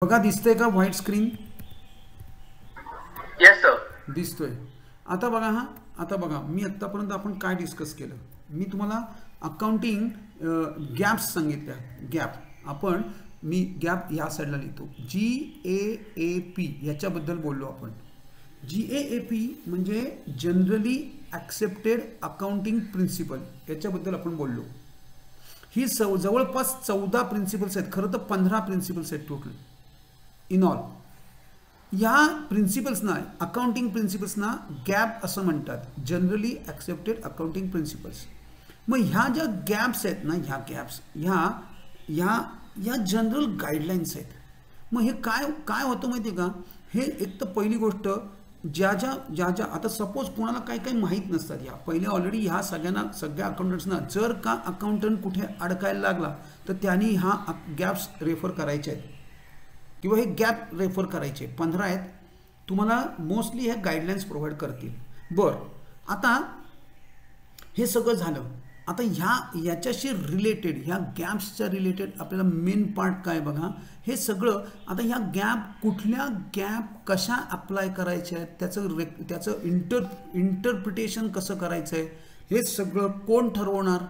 बघा दिसतंय का व्हाईट स्क्रीन? Yes sir. दिसतोय. आता बघा आता बघा मी आत्तापर्यंत आपण काय डिस्कस केलं. मी तुम्हाला अकाउंटिंग गॅप्स सांगितल्या. गॅप मी गॅप या साईडला लिहितो. GAAP याच्याबद्दल बोललो आपण. GAAP म्हणजे जनरली ॲक्सेप्टेड अकाउंटिंग प्रिन्सिपल, याच्याबद्दल आपण बोललो. ही जवळपास 14 प्रिन्सिपल्स आहेत. खरं तर 15 प्रिन्सिपल्स आहेत टोटल इन ऑल. या प्रिन्सिपल्सना, अकाउंटिंग प्रिन्सिपल्सना गॅप असं म्हणतात, जनरली ॲक्सेप्टेड अकाउंटिंग प्रिन्सिपल्स. मग ह्या ज्या गॅप्स आहेत ना, ह्या गॅप्स ह्या जनरल गाईडलाईन्स आहेत. मग हे काय होतं माहिती आहे का? हे एक तर पहिली गोष्ट, ज्या आता सपोज कोणाला काही माहीत नसतात, ह्या पहिले ऑलरेडी ह्या सगळ्या अकाउंटंट्सना जर का अकाउंटंट कुठे अडकायला लागला तर त्यांनी हा गॅप्स रेफर करायचे आहेत किंवा हे गॅप रेफर करायचे. 15 आहेत. तुम्हाला मोस्टली हे गाईडलाईन्स प्रोव्हाइड करतील. बरं, आता हे सगळं झालं. आता याच्याशी रिलेटेड, ह्या गॅप्सच्या रिलेटेड आपल्याला मेन पार्ट काय बघा. हे सगळं आता ह्या कुठल्या गॅप कशा अप्लाय करायच्या आहेत, त्याचं इंटरप्रिटेशन कसं करायचं आहे, हे सगळं कोण ठरवणार?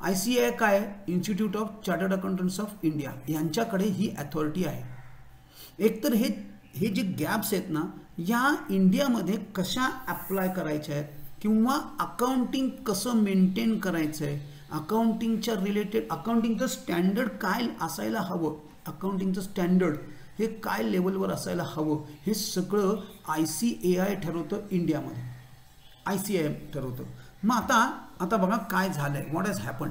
ICAI काय? Institute of chartered accountants of India, यांच्याकडे ही अथॉरिटी आहे. एकतर हे जे गॅप्स आहेत ना, या इंडियामध्ये कशा अप्लाय करायच्या आहेत किंवा अकाउंटिंग कसं मेंटेन करायचं आहे, अकाउंटिंगच्या रिलेटेड अकाउंटिंगचं स्टँडर्ड काय असायला हवं, अकाउंटिंगचं स्टँडर्ड हे काय लेवलवर असायला हवं, हे सगळं ICAI ठरवतं इंडियामध्ये. ICAI ठरवतं. मग आता बघा काय झालंय, व्हॉट हॅज हॅपन.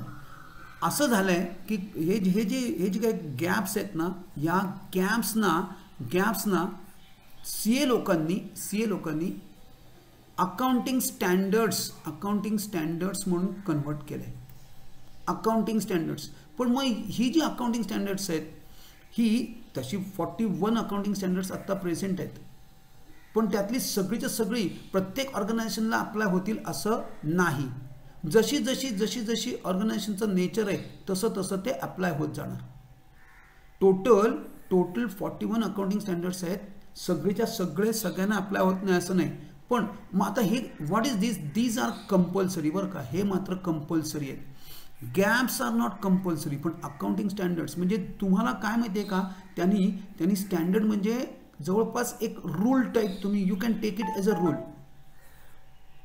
असं झालंय की हे जे काही गॅप्स आहेत ना, या गॅप्सना CA लोकांनी अकाउंटिंग स्टँडर्ड्स म्हणून कन्व्हर्ट केलंय. Accounting standards. पण मग ही जी अकाउंटिंग स्टँडर्ड्स आहेत, ही तशी 41 अकाउंटिंग स्टँडर्ड्स आत्ता प्रेझेंट आहेत. पण त्यातली सगळीच्या सगळी प्रत्येक ऑर्गनायझेशनला अप्लाय होतील असं नाही. जशी ऑर्गनायझेशनचं नेचर आहे तसं ते अप्लाय होत जाणार. टोटल 41 अकाउंटिंग स्टँडर्ड्स आहेत. सगळ्यांना अप्लाय होत नाही असं नाही. पण मग आता हे what is these are compulsory. बरं का, हे मात्र कंपल्सरी आहेत. GAAPs are not compulsory. पण अकाउंटिंग स्टँडर्ड्स म्हणजे तुम्हाला काय माहिती आहे का, त्यांनी स्टँडर्ड म्हणजे जवळपास एक रूल टाईप, तुम्ही you can take it as a rule,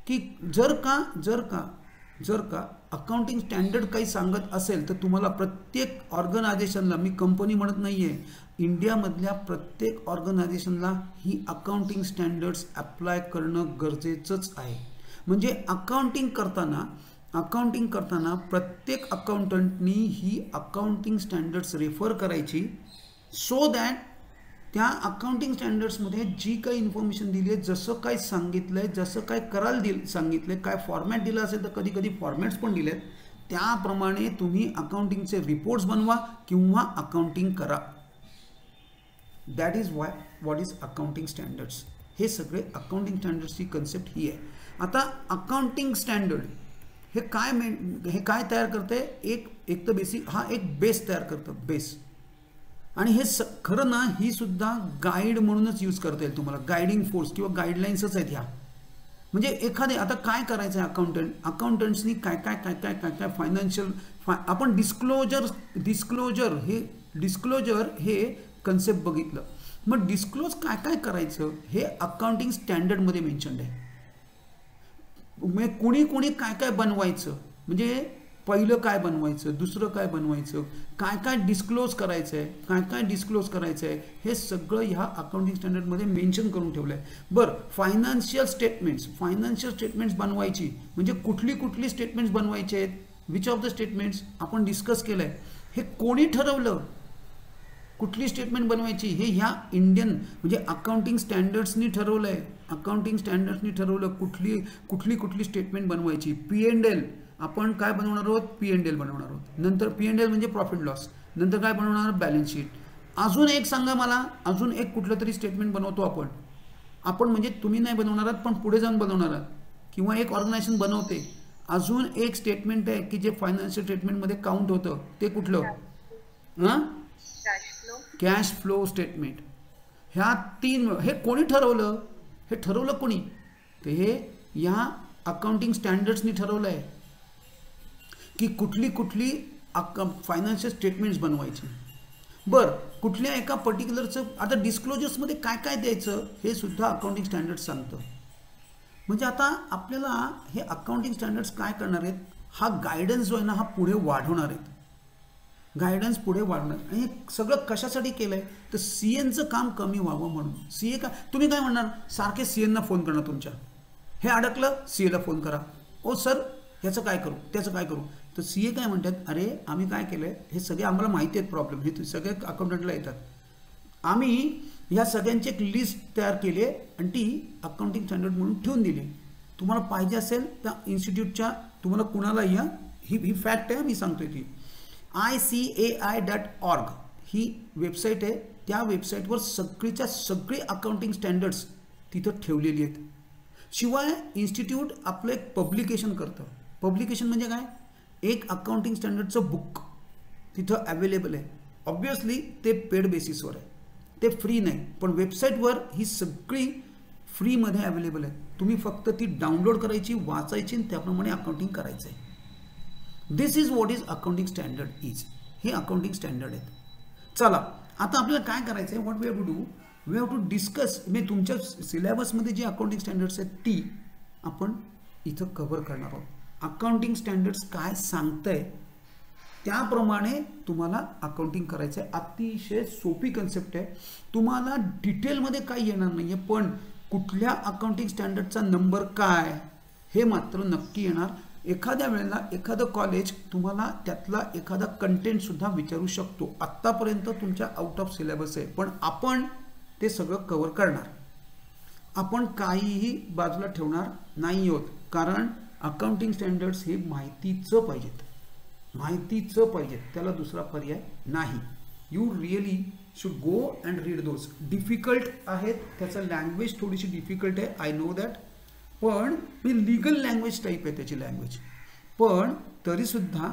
की जर का अकाउंटिंग स्टँडर्ड काही सांगत असेल तर तुम्हाला प्रत्येक ऑर्गनायझेशनला, मी कंपनी म्हणत नाही आहे, इंडियामधल्या प्रत्येक ऑर्गनायझेशनला ही अकाउंटिंग स्टँडर्ड्स अप्लाय करणं गरजेचंच आहे. म्हणजे अकाउंटिंग करताना प्रत्येक अकाउंटंटनी ही अकाउंटिंग स्टँडर्ड्स रेफर करायची, सो दॅट त्या अकाउंटिंग स्टँडर्ड्समध्ये जी काही इन्फॉर्मेशन दिली आहे, जसं काय सांगितलं आहे, जसं काय करायला सांगितलं आहे, काय फॉर्मॅट दिला असेल तर कधी फॉर्मॅट्स पण दिलेत, त्याप्रमाणे तुम्ही अकाउंटिंगचे रिपोर्ट्स बनवा किंवा अकाउंटिंग करा. That is what is accounting standards. हे सगळे अकाउंटिंग स्टँडर्ड्सची कन्सेप्ट ही आहे. आता अकाउंटिंग स्टँडर्ड हे काय तयार करते? एक तर बेसिक एक बेस तयार करतं, बेस. आणि हे खरं ना, ही सुद्धा गाईड म्हणूनच यूज करता येईल तुम्हाला. गायडिंग फोर्स किंवा गाईडलाईन्सच आहेत ह्या. म्हणजे एखादे आता काय करायचं आहे अकाउंटंट्सनी काय फायनान्शियल आपण डिस्क्लोजर हे कन्सेप्ट बघितलं. मग डिस्क्लोज काय करायचं हे अकाउंटिंग स्टँडर्डमध्ये मेन्शन्ड आहे. मग कुणी काय बनवायचं, म्हणजे पहिलं काय बनवायचं, दुसरं काय बनवायचं, काय डिस्क्लोज करायचं आहे, हे सगळं ह्या अकाउंटिंग स्टँडर्डमध्ये मेन्शन करून ठेवलं आहे. बरं, फायनान्शियल स्टेटमेंट्स बनवायची म्हणजे कुठली स्टेटमेंट्स बनवायचे आहेत, विच ऑफ द स्टेटमेंट्स आपण डिस्कस केलं आहे. हे कोणी ठरवलं कुठली स्टेटमेंट बनवायची? हे ह्या इंडियन म्हणजे अकाउंटिंग स्टँडर्ड्सनी ठरवलं आहे. कुठली स्टेटमेंट बनवायची. P&L आपण काय बनवणार आहोत? P&L बनवणार आहोत. नंतर P&L म्हणजे प्रॉफिट लॉस. नंतर काय बनवणार? Balance sheet. अजून एक सांगा मला, अजून एक कुठलं तरी स्टेटमेंट बनवतो आपण म्हणजे तुम्ही नाही बनवणार आहात, पण पुढे जाऊन बनवणार आहात किंवा एक ऑर्गनायझेशन बनवते. अजून एक स्टेटमेंट आहे की जे फायनान्शियल स्टेटमेंटमध्ये काउंट होतं, ते कुठलं? हां, कॅश फ्लो स्टेटमेंट. ह्या 3 हे कोणी ठरवलं? हे ठरवलं कोणी? ते हे या अकाउंटिंग स्टँडर्ड्सनी ठरवलं आहे की कुठली कुठली फायनान्शियल स्टेटमेंट्स बनवायची. बरं, कुठल्या एका पर्टिक्युलरचं आता डिस्क्लोजर्समध्ये काय काय द्यायचं हे सुद्धा अकाउंटिंग स्टँडर्ड्स सांगतं. म्हणजे आता आपल्याला हे अकाउंटिंग स्टँडर्ड्स काय करणार आहेत, हा गायडन्स जो आहे ना हा पुढे वाढवणार आहेत. गायडन्स पुढे वाढणार. आणि हे सगळं कशासाठी केलं आहे तर सी एनचं काम कमी व्हावं म्हणून. सी ए का तुम्ही काय म्हणणार, सारखे सी एनना फोन करणार तुमच्या, हे अडकलं सी एला फोन करा, ओ सर ह्याचं काय करू त्याचं काय करू. तर सी ए काय म्हणतात, अरे आम्ही काय केलं आहे हे सगळे आम्हाला माहिती आहेत प्रॉब्लेम, हे सगळे अकाउंटंटला येतात, आम्ही ह्या सगळ्यांची एक लिस्ट तयार केली आहे आणि ती अकाउंटिंग स्टँडर्ड म्हणून ठेवून दिली. तुम्हाला पाहिजे असेल त्या इन्स्टिट्यूटच्या तुम्हाला कुणाला या ही फॅक्ट आहे मी सांगतोय ती ICAI.org ही वेबसाईट आहे. त्या वेबसाईटवर सगळीच्या सगळी अकाउंटिंग स्टँडर्ड्स तिथं ठेवलेली आहेत. शिवाय इन्स्टिट्यूट आपलं एक पब्लिकेशन करतं. पब्लिकेशन म्हणजे काय, एक अकाउंटिंग स्टँडर्डचं बुक तिथं अवेलेबल आहे. ऑब्वियसली ते पेड बेसिसवर आहे, ते फ्री नाही, पण वेबसाईटवर ही सगळी फ्रीमध्ये अवेलेबल आहे. तुम्ही फक्त ती डाउनलोड करायची, वाचायची आणि त्याप्रमाणे अकाउंटिंग करायचं आहे. This is what is accounting standard is. हे अकाउंटिंग स्टँडर्ड आहेत. चला आता आपल्याला काय करायचं आहे, what we have to do, we have to discuss. म्हणजे तुमच्या सिलेबसमध्ये जी अकाउंटिंग स्टँडर्ड्स आहेत ती आपण इथं कव्हर करणार आहोत. अकाउंटिंग स्टँडर्ड्स काय सांगतंय त्याप्रमाणे तुम्हाला अकाउंटिंग करायचं आहे. अतिशय सोपी कन्सेप्ट आहे. तुम्हाला डिटेलमध्ये काही येणार नाही आहे, पण कुठल्या अकाउंटिंग स्टँडर्डचा नंबर काय हे मात्र नक्की येणार. एखाद्या वेळेला एखादं कॉलेज तुम्हाला त्यातला एखादा कंटेंटसुद्धा विचारू शकतो. आत्तापर्यंत तुमच्या आउट ऑफ सिलेबस आहे, पण आपण ते सगळं कव्हर करणार. आपण काहीही बाजूला ठेवणार नाही आहोत, कारण अकाउंटिंग स्टँडर्ड्स हे माहितीचं पाहिजेत, माहितीचं पाहिजेत, त्याला दुसरा पर्याय नाही. You really should go and read those. Difficult आहेत, त्याचं लँग्वेज थोडीशी डिफिकल्ट आहे, आय नो दॅट, पण मी लिगल लँग्वेज टाईप आहे त्याची लँग्वेज. पण तरीसुद्धा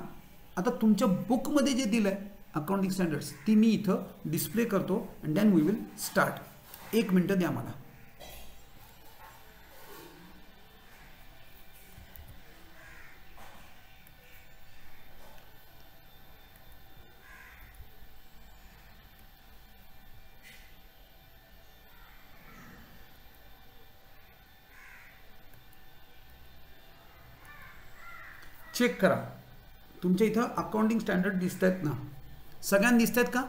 आता तुमच्या बुकमध्ये जे दिलं आहे अकाउंटिंग स्टँडर्ड्स ती मी इथं डिस्प्ले करतो and then we will start. 1 मिनटं द्या मला. चेक करा तुमच्या इथं अकाउंटिंग स्टँडर्ड दिसत आहेत ना, सगळ्यांना दिसत आहेत का?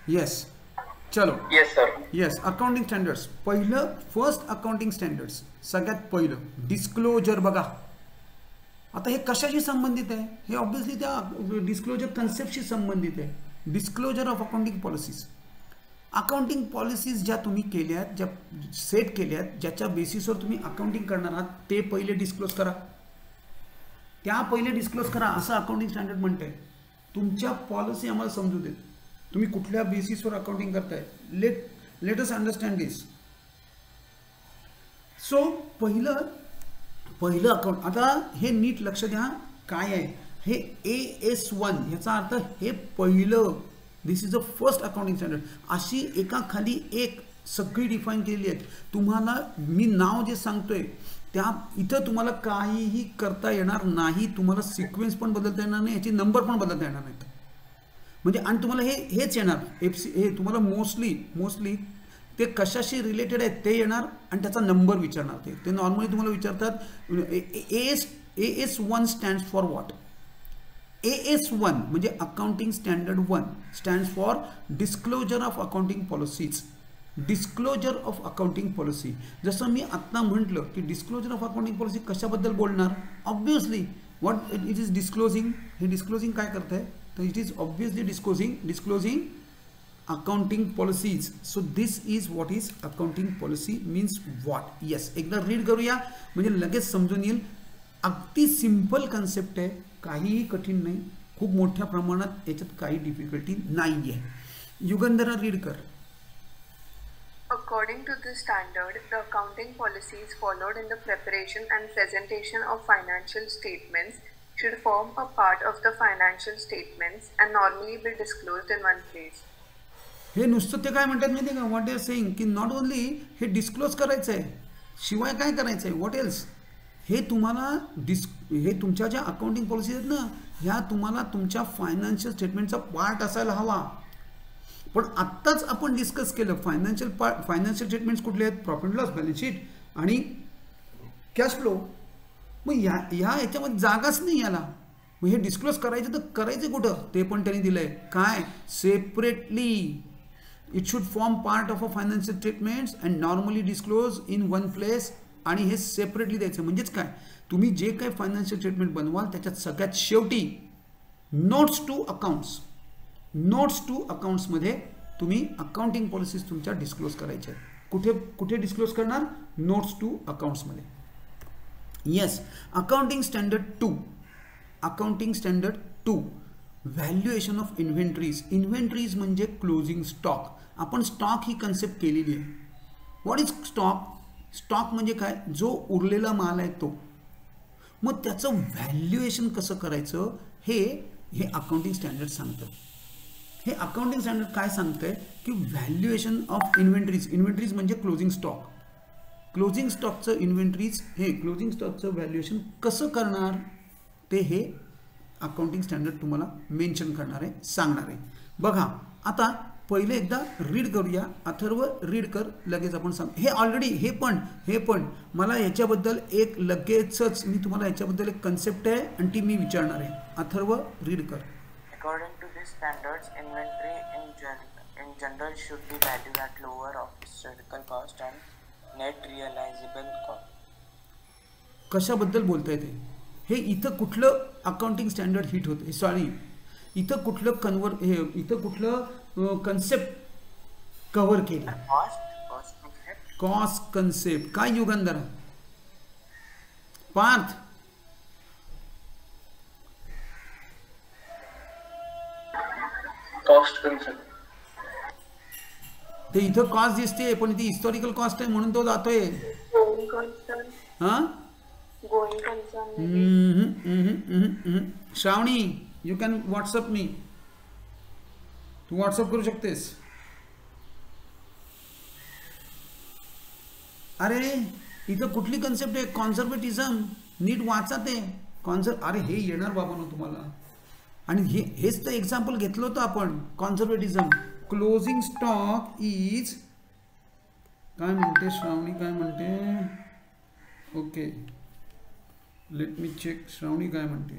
येस. चलो yes sir. Yes. Accounting standards पहिलं, फर्स्ट अकाउंटिंग स्टँडर्ड्स सगळ्यात पहिलं डिस्क्लोजर. बघा आता हे कशाशी संबंधित आहे, हे ऑब्व्हियसली त्या डिस्क्लोजर कन्सेप्टशी संबंधित आहे. Disclosure of accounting policies. Accounting policies ज्या तुम्ही केल्यात, ज्या सेट केल्यात, ज्याच्या बेसिसवर तुम्ही अकाउंटिंग करणार आहात ते पहिले डिस्क्लोज करा. त्या पहिले डिस्क्लोज करा असं अकाउंटिंग स्टँडर्ड म्हणते. तुमच्या पॉलिसी आम्हाला समजू देत, तुम्ही कुठल्या बेसिसवर अकाउंटिंग करताय. लेट अस अंडरस्टँड दिस. सो पहिलं अकाउंट, आता हे नीट लक्ष द्या काय आहे हे. AS1 याचा अर्थ हे पहिलं, this is a first accounting standard. अशी एका खाली एक सगळी डिफाईन केलेली आहेत. तुम्हाला मी नाव जे सांगतोय त्या इथं तुम्हाला काहीही करता येणार नाही. तुम्हाला सिक्वेन्स पण बदलता येणार नाही, याची नंबर पण बदलता येणार नाहीत. म्हणजे आणि तुम्हाला हेच येणार हे तुम्हाला मोस्टली ते कशाशी रिलेटेड आहे ते येणार आणि त्याचा नंबर विचारणार. ते नॉर्मली तुम्हाला विचारतात AS1 stands for what. AS1 म्हणजे accounting standard 1 stands for disclosure of accounting policies. Disclosure of accounting policy. जसं मी आत्ता म्हटलं की डिस्क्लोजर ऑफ अकाउंटिंग पॉलिसी कशाबद्दल बोलणार. Obviously what it is disclosing. हे डिस्क्लोजिंग काय करत आहे तर it is obviously disclosing accounting policies. So this is what is accounting policy means what. Yes, एकदा रीड करूया म्हणजे लगेच समजून येईल. अगदी सिंपल कन्सेप्ट आहे, काहीही कठीण नाही, खूप मोठ्या प्रमाणात याच्यात काही डिफिकल्टी नाही आहे. युगंधरा रीड कर. According to this standard, the accounting policies followed in the preparation and presentation of financial statements should form a part of the financial statements and normally be disclosed in one place. हे नुसतं ते काय म्हणतात माहिती आहे का, what R saying की not only हे डिस्क्लोज करायचं आहे, शिवाय काय करायचं आहे, व्हॉट एल्स, हे तुम्हाला हे तुमच्या ज्या अकाउंटिंग पॉलिसीज आहेत ना, ह्या तुम्हाला तुमच्या फायनान्शियल स्टेटमेंटचा पार्ट असायला हवा. पण आत्ताच आपण डिस्कस केलं फायनान्शियल स्टेटमेंट्स कुठले आहेत, प्रॉफिट लॉस, बॅलन्स शीट आणि कॅश फ्लो. मग ह्या याच्यामध्ये जागाच नाही याला. मग हे डिस्क्लोज करायचं तर करायचं कुठं, ते पण त्यांनी दिलंय काय, separately. It should form part of a financial statements and normally disclose in one place. आणि हे सेपरेटली द्यायचं. म्हणजेच काय, तुम्ही जे काही फायनान्शियल स्टेटमेंट बनवाल त्याच्यात सगळ्यात शेवटी नोट्स टू अकाउंट्समध्ये तुम्ही अकाउंटिंग पॉलिसीज तुमच्या डिस्क्लोज करायच्या आहेत. कुठे डिस्क्लोज करणार, नोट्स टू अकाउंट्समध्ये. Yes. Accounting standard 2 valuation of inventories. Inventories म्हणजे क्लोजिंग स्टॉक. आपण स्टॉक ही कन्सेप्ट केलेली आहे. What is stock? स्टॉक म्हणजे काय, जो उरलेला माल आहे तो. मग त्याचं व्हॅल्युएशन कसं करायचं हे अकाउंटिंग स्टँडर्ड सांगतं. हे अकाउंटिंग स्टँडर्ड काय सांगतंय की व्हॅल्युएशन ऑफ इन्व्हेंटरीज म्हणजे क्लोजिंग स्टॉक. क्लोजिंग स्टॉकचं व्हॅल्युएशन कसं करणार ते हे अकाउंटिंग स्टँडर्ड तुम्हाला मेन्शन करणार आहे, सांगणार आहे. बघा आता पहिले एकदा रीड करूया. अथर्व रीड कर, लगेच आपण सांग. हे ऑलरेडी हे पण मला याच्याबद्दल एक लगेचच मी तुम्हाला याच्याबद्दल एक कन्सेप्ट आहे आणि ती मी विचारणार आहे. अथर्व रीड कर. According to these standards, inventory in general should be valued at lower of historical cost and net realizable cost. कशाबद्दल बोलताय ते? हे इथं कुठलं अकाउंटिंग स्टँडर्ड हिट होतं, सॉरी इथं कुठलं कन्सेप्ट कव्हर केलं? Cost concept. काय युगंधर पार्थ? Cost concept. ते इथं कॉस्ट दिसते पण ती हिस्टॉरिकल कॉस्ट आहे म्हणून तो जातोय. हां Shravani, you can WhatsApp me. तू व्हॉट्सअप करू शकतेस. अरे इथं कुठली कन्सेप्ट आहे, कॉन्झर्वेटिझम. नीट वाचा ते अरे हे येणार बाबा ना तुम्हाला. आणि हेच तर एक्झाम्पल घेतलं होतं आपण. कॉन्झर्वेटिझम, क्लोजिंग स्टॉक इज काय म्हणते श्रावणी, काय म्हणते? Okay let me check. Shravani काय म्हणते?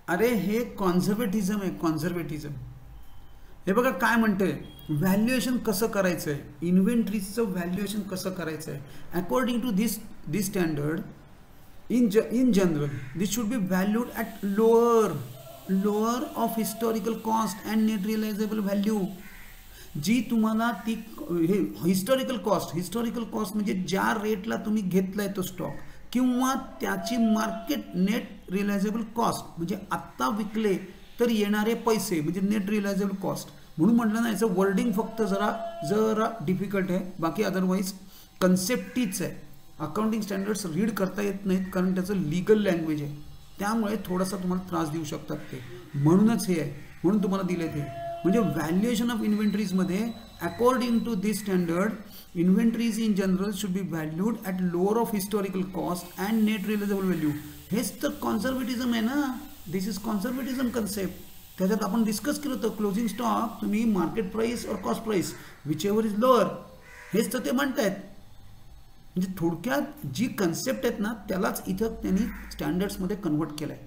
अरे हे कॉन्झर्वेटिझम आहे, कॉन्झर्वेटिझम. हे बघा काय म्हणते, व्हॅल्युएशन कसं करायचं आहे, इन्व्हेंटरीजचं व्हॅल्युएशन कसं करायचं आहे. According to this standard in general this should be valued at lower of historical cost and net realizable value. जी तुम्हाला ती हे हिस्टॉरिकल कॉस्ट म्हणजे ज्या रेटला तुम्ही घेतलाय तो स्टॉक किंवा त्याची मार्केट नेट रिअलायझेबल कॉस्ट म्हणजे आत्ता विकले तर येणारे पैसे म्हणजे नेट रिअलायझेबल कॉस्ट. म्हणून म्हटलं ना याचं वर्डिंग फक्त जरा डिफिकल्ट आहे, बाकी अदरवाईज कन्सेप्ट तीच आहे. अकाउंटिंग स्टँडर्ड्स रीड करता येत नाहीत कारण त्याचं लीगल लँग्वेज आहे, त्यामुळे थोडासा तुम्हाला त्रास देऊ शकतात ते. म्हणूनच हे आहे, म्हणून तुम्हाला दिले ते. म्हणजे व्हॅल्युएशन ऑफ इन्व्हेंटरीजमध्ये according to this standard inventories in general should be valued at lower of historical cost and net realisable value. हेच तर कॉन्झर्वेटिझम आहे ना. This is conservatism concept. त्याच्यात आपण डिस्कस केलं होतं क्लोजिंग स्टॉक तुम्ही मार्केट प्राईस और cost price whichever is lower, हेच तर ते म्हणतायत. म्हणजे थोडक्यात जी कन्सेप्ट आहेत ना त्यालाच इथं त्यांनी स्टँडर्ड्समध्ये कन्वर्ट केलं आहे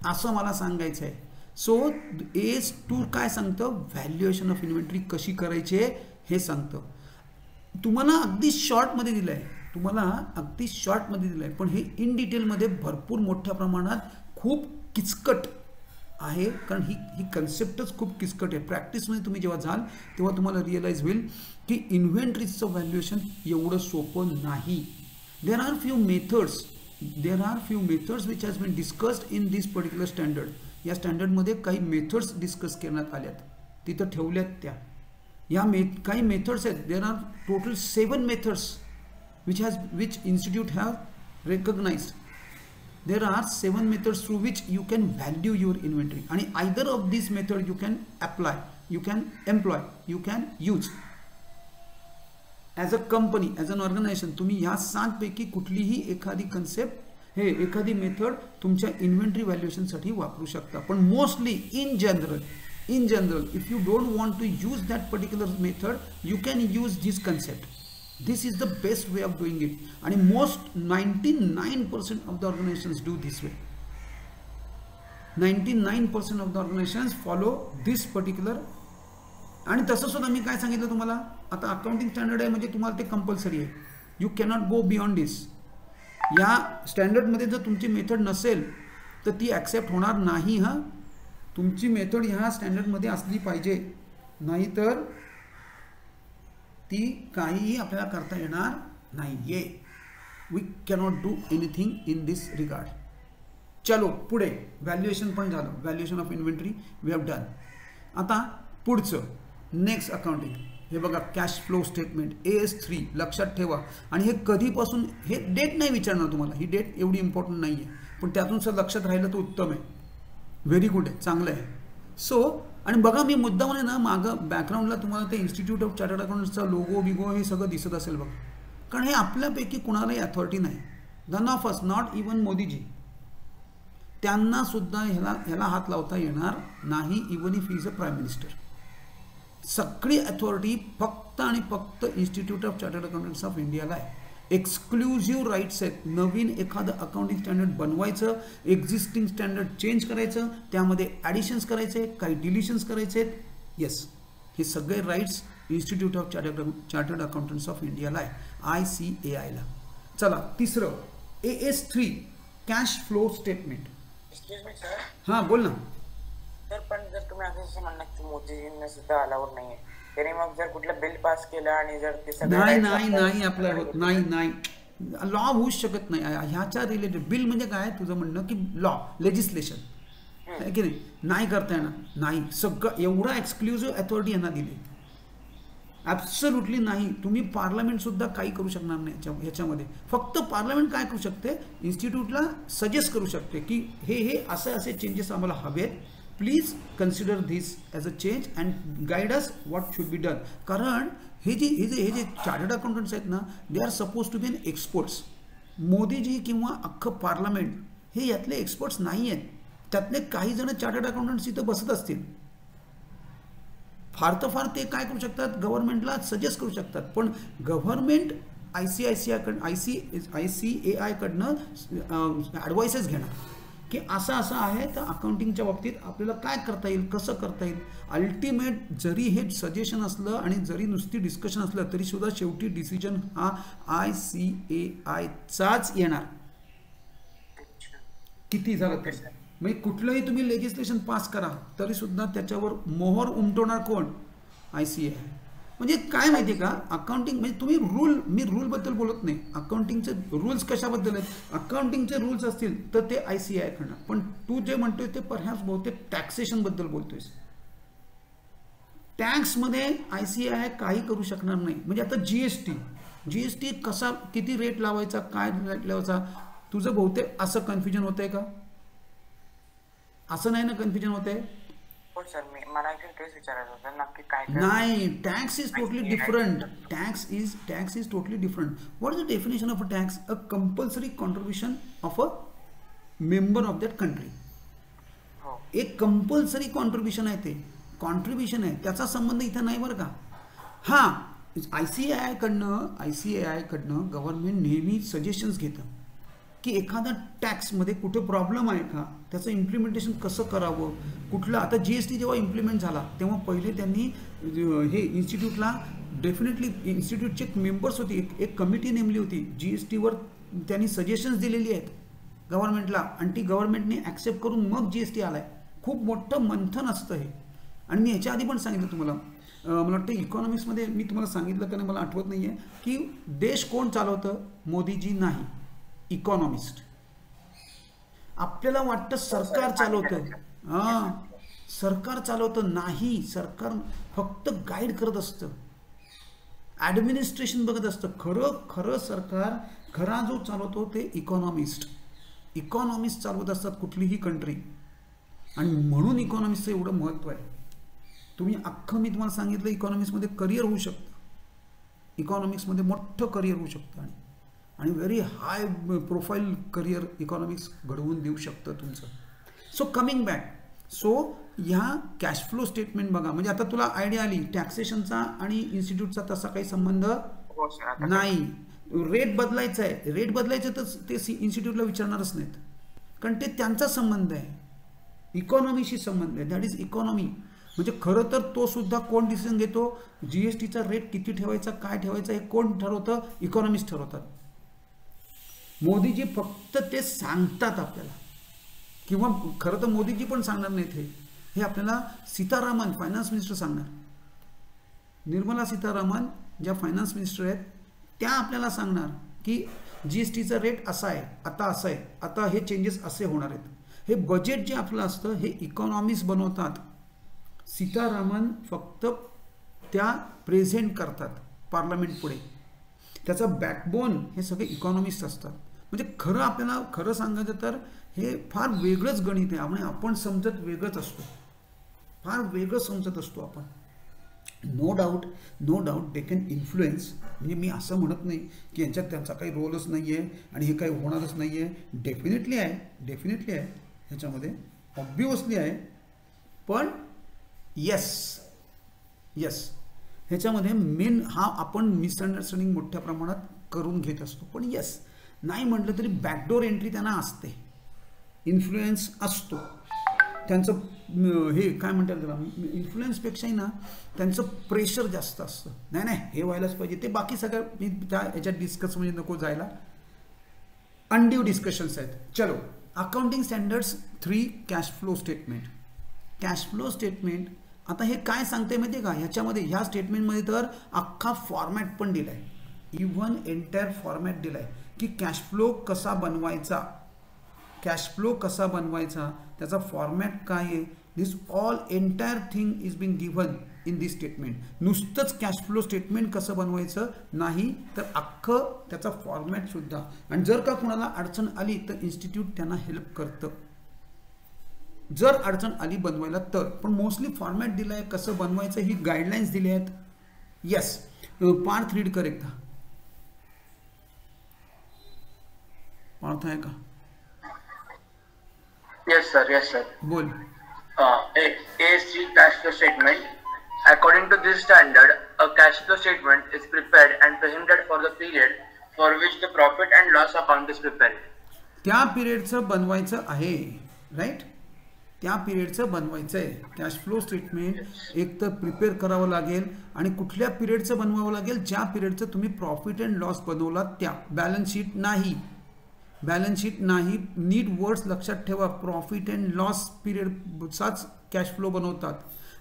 असं मला सांगायचं आहे. सो AS2 काय सांगतं, व्हॅल्युएशन ऑफ इन्व्हेंटरी कशी करायची हे सांगतं. तुम्हाला अगदी शॉर्टमध्ये दिलं आहे, पण हे इन डिटेलमध्ये भरपूर मोठ्या प्रमाणात खूप किचकट आहे कारण ही कन्सेप्टच खूप किचकट आहे. प्रॅक्टिसमध्ये तुम्ही जेव्हा जाल तेव्हा तुम्हाला रिअलाइज होईल की इन्व्हेंटरीजचं व्हॅल्युएशन एवढं सोपं नाही. There are few methods which has been discussed in this particular standard. या स्टँडर्डमध्ये काही मेथड्स डिस्कस करण्यात आल्यात, तिथं ठेवल्यात त्या. या काही मेथड्स आहेत. There are total 7 methods which institute have recognized. There are 7 methods through which you can value your inventory, and either of these methods you can apply, you can employ, you can use as a company, as an organization. तुम्ही ह्या 7 पैकी कुठलीही एखादी concept एखादी method तुमच्या inventory व्हॅल्युएशनसाठी वापरू शकता. पण mostly in general if you don't want to use that particular method, you can use this concept. This is the best way of doing it, and most 99% of the organizations do this way. 99% of the organizations follow this particular. आणि तसं सुद्धा मी काय सांगितलं तुम्हाला, आता accounting standard आहे म्हणजे तुम्हाला ते कंपल्सरी आहे. यू कॅनॉट गो बियॉन्ड दिस. या स्टँडर्डमध्ये जर तुमची मेथड नसेल तर ती ॲक्सेप्ट होणार नाही. तुमची मेथड ह्या स्टँडर्डमध्ये असली पाहिजे, नाहीतर ती काहीही आपल्याला करता येणार नाहीये. We cannot do anything in this regard. चलो पुढे व्हॅल्युएशन पण झालं. Valuation of inventory we have done. आता पुढचं नेक्स्ट अकाउंटिंग. हे बघा, कॅश फ्लो स्टेटमेंट AS3 लक्षात ठेवा. आणि हे कधीपासून, हे डेट नाही विचारणार तुम्हाला, ही डेट एवढी इम्पॉर्टंट नाही आहे, पण त्यातून जर लक्षात राहिलं तर उत्तम आहे. व्हेरी गुड आहे, चांगलं आहे. सो आणि बघा, मी मुद्दाम ना मागं बॅकग्राऊंडला तुम्हाला ते इन्स्टिट्यूट ऑफ चार्टर्ड अकाउंटंट्सचा लोगो बिगो हे सगळं दिसत असेल बघा. कारण हे आपल्यापैकी कुणालाही अथॉरिटी नाही. None of us, not even Modiji, त्यांना सुद्धा ह्याला हात लावता येणार नाही, even if is a prime minister. सगळी अथॉरिटी फक्त आणि फक्त institute of chartered accountants of इंडियाला आहे. एक्सक्लुझिव्ह राईट्स आहेत. नवीन एखादं अकाउंटिंग स्टँडर्ड बनवायचं, एक्झिस्टिंग स्टँडर्ड चेंज करायचं, त्यामध्ये ॲडिशन्स करायचे, काही डिलिशन्स करायचे आहेत. येस, हे सगळे rights institute of chartered accountants of इंडियाला आहे, ICAIला. चला तिसरं AS3 कॅश फ्लो स्टेटमेंट. हां बोल ना. तर पण जर तुम्ही असं म्हणणार की मोदीजींना सुद्धा अलाउड नाहीये, तरी मग जर कुठलं बिल पास केलं आणि जर ते नाही आपल्या होत नाही, लॉ होऊच शकत नाही ह्याच्या रिलेटेड. बिल म्हणजे काय तुझं म्हणणं की लॉ, लेजिस्लेशन आहे की नाही करता येणार नाही. सगळं एवढा एक्सक्लुझिव्ह अथॉरिटी यांना दिली, ॲब्सोल्युटली नाही. तुम्ही पार्लमेंट सुद्धा काही करू शकणार नाही ह्याच्यामध्ये. फक्त पार्लमेंट काय करू शकते, इन्स्टिट्यूटला सजेस्ट करू शकते की हे असे चेंजेस आम्हाला हवेत, please consider this as a change and guide us what should be done. कारण हे जे चार्टर्ड अकाउंटंट्स आहेत ना, they are suppose to be an experts. Modiji किंवा अख्खं पार्लमेंट हे यातले एक्सपर्ट्स नाही आहेत. त्यातले काही जण चार्टर्ड अकाउंटंट्स इथं बसत असतील, फार तर फार ते काय करू शकतात, गव्हर्नमेंटला सजेस्ट करू शकतात. पण गव्हर्नमेंट ICAI कडनं ॲडवाइसेस घेणार की असं आहे, तर अकाउंटिंगच्या बाबतीत आपल्याला काय करता येईल, कसं करता येईल. अल्टिमेट जरी हे सजेशन असलं आणि जरी नुसती डिस्कशन असलं तरी सुद्धा शेवटी डिसिजन हा ICAIचाच येणार. किती झालं तर म्हणजे कुठलंही तुम्ही लेजिस्लेशन पास करा तरी सुद्धा त्याच्यावर मोहर उमटवणार कोण, ICAI. म्हणजे काय माहिती आहे का, अकाउंटिंग म्हणजे तुम्ही मी रूलबद्दल बोलत नाही. अकाउंटिंगचे रूल्स कशाबद्दल आहेत, अकाउंटिंगचे रूल्स असतील तर ते ICAI करणार. पण तू जे म्हणतोय ते परहॅप्स बहुतेक टॅक्सेशनबद्दल बोलतोयस. टॅक्समध्ये ICAI काही करू शकणार नाही. म्हणजे आता GST कसा, किती रेट लावायचा, काय रेट लावायचा, तुझं बहुतेक असं कन्फ्युजन होतंय का? असं नाही ना कन्फ्युजन होतंय? मला तेच विचारायचं होतं नक्की काय. नाही, tax is totally different. Tax is totally different. What is the definition of a tax? A compulsory contribution of a member of that country. एक कंपल्सरी कॉन्ट्रीब्युशन आहे, ते कॉन्ट्रीब्युशन आहे, त्याचा संबंध इथं नाही बरं का. हां, ICAI कडनं गव्हर्नमेंट नेहमी सजेशन्स घेतं की एखादा टॅक्समध्ये कुठे प्रॉब्लेम आहे का, त्याचं इम्प्लिमेंटेशन कसं करावं, कुठलं. आता GST जेव्हा इम्प्लिमेंट झाला तेव्हा पहिले त्यांनी हे इन्स्टिट्यूटला डेफिनेटली इन्स्टिट्यूटचे मेंबर्स होती, एक कमिटी नेमली होती. GSTवर त्यांनी सजेशन्स दिलेली आहेत गव्हर्नमेंटला आणि ती गव्हर्नमेंटने ॲक्सेप्ट करून मग GST आला आहे. खूप मोठं मंथन असतं हे. आणि मी ह्याच्या आधी पण सांगितलं तुम्हाला, मला वाटतं इकॉनॉमिक्समध्ये मी तुम्हाला सांगितलं का नाही मला आठवत नाही आहे, की देश कोण चालवतं, मोदीजी नाही, इकॉनॉमिस्ट. आपल्याला वाटतं सरकार चालवतं, हां, सरकार चालवतं नाही, सरकार फक्त गाईड करत असतं, ॲडमिनिस्ट्रेशन बघत असतं. खरं सरकार खरा जो चालवतो ते इकॉनॉमिस्ट चालवत असतात कुठलीही कंट्री. आणि म्हणून इकॉनॉमिक्सचं एवढं महत्त्व आहे. तुम्ही अख्खं मी तुम्हाला सांगितलं इकॉनॉमिक्समध्ये करिअर होऊ शकतं, इकॉनॉमिक्समध्ये मोठं करिअर होऊ शकतं आणि very high profile career economics घडवून देऊ शकतं तुमचं. सो कमिंग बॅक, सो ह्या कॅश फ्लो स्टेटमेंट बघा, म्हणजे आता तुला आयडिया आली टॅक्सेशनचा आणि इन्स्टिट्यूटचा तसा काही संबंध नाही. रेट बदलायचा आहे, रेट बदलायचं तर ते इन्स्टिट्यूटला विचारणारच नाहीत, कारण ते त्यांचा संबंध आहे, इकॉनॉमीशी संबंध आहे. That is economy. म्हणजे खरं तर तो सुद्धा कोण डिसिजन घेतो, जीएसटीचा रेट किती ठेवायचा, काय ठेवायचा हे कोण ठरवतं, इकॉनॉमिस्ट ठरवतात. मोदीजी फक्त ते सांगतात आपल्याला, किंवा खरं तर मोदीजी पण सांगणार नाहीत, हे आपल्याला सीतारामन फायनान्स मिनिस्टर सांगणार. निर्मला सीतारामन ज्या फायनान्स मिनिस्टर आहेत त्या आपल्याला सांगणार की जीएसटीचा रेट असा आहे, आता असं आहे, आता हे चेंजेस असे होणार आहेत. हे बजेट जे आपलं असतं हे इकॉनॉमिस्ट बनवतात. सीतारामन फक्त त्या प्रेझेंट करतात पार्लमेंट पुढे, त्याचा बॅकबोन हे सगळे इकॉनॉमिस्ट असतात. म्हणजे आपल्याला खरं सांगायचं तर हे फार वेगळंच गणित आहे. आपण समजत वेगळंच असतो, फार वेगळं समजत असतो आपण. No doubt they can influence. म्हणजे मी असं म्हणत नाही की यांच्यात त्यांचा काही रोलच नाही आहे आणि हे काही होणारच नाही आहे. डेफिनेटली आहे ह्याच्यामध्ये, ऑब्वियसली आहे. पण येस ह्याच्यामध्ये मेन हा आपण मिसअंडरस्टँडिंग मोठ्या प्रमाणात करून घेत असतो. पण येस, नाही म्हटलं तरी बॅकडोर एंट्री त्यांना असते, इन्फ्लुएन्स असतो त्यांचं. हे काय म्हणतात त्याला, इन्फ्लुएन्सपेक्षाही ना त्यांचं प्रेशर जास्त असतं. नाही हे व्हायलाच पाहिजे, ते बाकी सगळं मी त्या याच्यात डिस्कस म्हणजे नको जायला, अनड्यू डिस्कशन्स आहेत. चलो, accounting standards 3 cash flow statement. आता हे काय सांगते माहिती आहे का, ह्याच्यामध्ये ह्या स्टेटमेंटमध्ये तर अख्खा फॉर्मॅट पण दिला आहे, इव्हन एंटायर फॉर्मॅट दिला आहे की कॅश फ्लो कसा बनवायचा, त्याचा फॉर्मॅट काय आहे. This all entire thing is been given in this statement. नुसतंच कॅश फ्लो स्टेटमेंट कसं बनवायचं नाही, तर अख्खं त्याचा फॉर्मॅट सुद्धा. आणि जर का कुणाला अडचण आली तर इन्स्टिट्यूट त्यांना हेल्प करतं, जर अडचण आली बनवायला तर. पण मोस्टली फॉर्मॅट दिला आहे, कसं बनवायचं ही गाईडलाईन्स दिले आहेत. येस, पार्थ रीड कर एकदा. पार्थ आहे का? Yes sir. बोल. ASC cash flow statement. According to this standard, a cash flow statement is prepared and presented for the period for which the profit and loss account is prepared. त्या पिरियडचं बनवायचं आहे, right? त्या पिरियडचं बनवायचं आहे. Cash flow statement एक तर prepare करावं लागेल आणि कुठल्या पिरियडचं बनवावं लागेल, ज्या पिरियडचं तुम्ही प्रॉफिट अँड लॉस बनवला त्या. बॅलन्स शीट नाही. नीट वर्ड्स लक्षात ठेवा. प्रॉफिट अँड लॉस पिरियडचाच कॅश फ्लो बनवतात.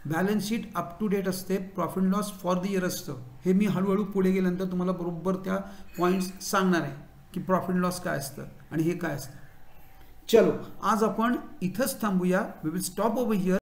Balance sheet up to date असते, profit and loss for the year असतं. हे मी हळूहळू पुढे गेल्यानंतर तुम्हाला बरोबर त्या पॉईंट्स सांगणार आहे की प्रॉफिट लॉस काय असतं आणि हे काय असतं. चलो, आज आपण इथंच थांबूया. We will stop over here.